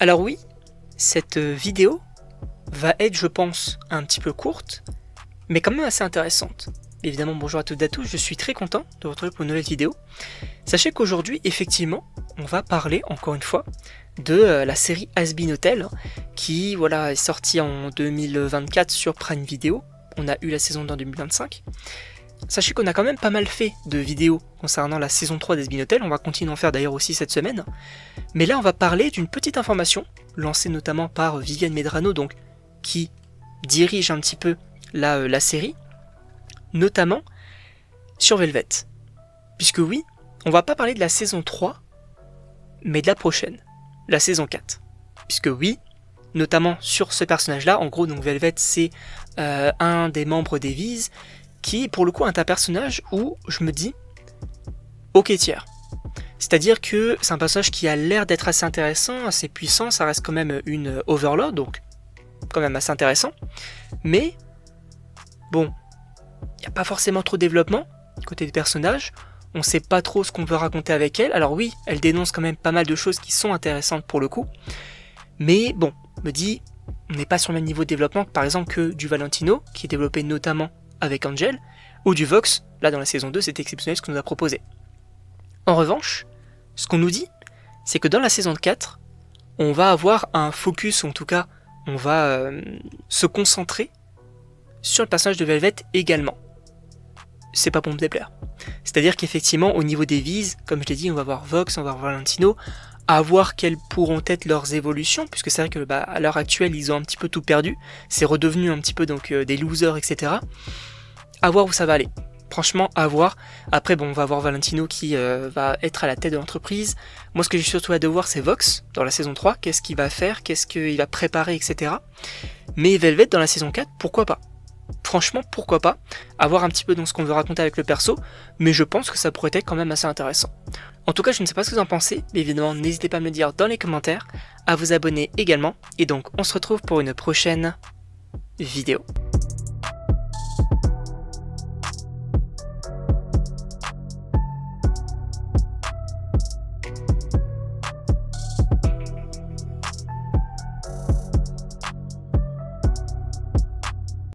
Alors oui, cette vidéo va être, je pense, un petit peu courte, mais quand même assez intéressante. Évidemment, bonjour à toutes et à tous, je suis très content de vous retrouver pour une nouvelle vidéo. Sachez qu'aujourd'hui, effectivement, on va parler, encore une fois, de la série Has Been Hotel, qui est sortie en 2024 sur Prime Video. On a eu la saison 2 en 2025. Sachez qu'on a quand même pas mal fait de vidéos concernant la saison 3 d'Has Been Hotel, on va continuer à en faire d'ailleurs aussi cette semaine. Mais là on va parler d'une petite information, lancée notamment par Viviane Medrano, donc, qui dirige un petit peu la série, notamment sur Velvet. Puisque oui, on va pas parler de la saison 3, mais de la prochaine, la saison 4. Puisque oui, notamment sur ce personnage-là, en gros donc Velvet c'est un des membres des Viz, qui pour le coup est un personnage où je me dis ok tiers. C'est-à-dire que c'est un personnage qui a l'air d'être assez intéressant, assez puissant, ça reste quand même une Overlord, donc quand même assez intéressant. Mais bon, il n'y a pas forcément trop de développement côté des personnages, on sait pas trop ce qu'on veut raconter avec elle. Alors oui, elle dénonce quand même pas mal de choses qui sont intéressantes pour le coup, mais bon, me dit, on n'est pas sur le même niveau de développement que par exemple que du Valentino, qui est développé notamment avec Angel, ou du Vox, là dans la saison 2 c'est exceptionnel ce qu'on nous a proposé. En revanche, ce qu'on nous dit, c'est que dans la saison 4, on va avoir un focus, ou en tout cas, on va se concentrer sur le personnage de Velvet également. C'est pas pour me déplaire. C'est-à-dire qu'effectivement, au niveau des Viz, comme je l'ai dit, on va voir Vox, on va voir Valentino, à voir quelles pourront être leurs évolutions, puisque c'est vrai que à l'heure actuelle, ils ont un petit peu tout perdu, c'est redevenu un petit peu donc des losers, etc. À voir où ça va aller. Franchement, à voir. Après, bon, on va voir Valentino qui va être à la tête de l'entreprise. Moi, ce que j'ai surtout hâte de voir, c'est Vox, dans la saison 3. Qu'est-ce qu'il va faire, qu'est-ce qu'il va préparer, etc. Mais Velvet, dans la saison 4, pourquoi pas? Franchement, pourquoi pas? À voir un petit peu dans ce qu'on veut raconter avec le perso, mais je pense que ça pourrait être quand même assez intéressant. En tout cas, je ne sais pas ce que vous en pensez, mais évidemment, n'hésitez pas à me le dire dans les commentaires, à vous abonner également, et donc on se retrouve pour une prochaine vidéo.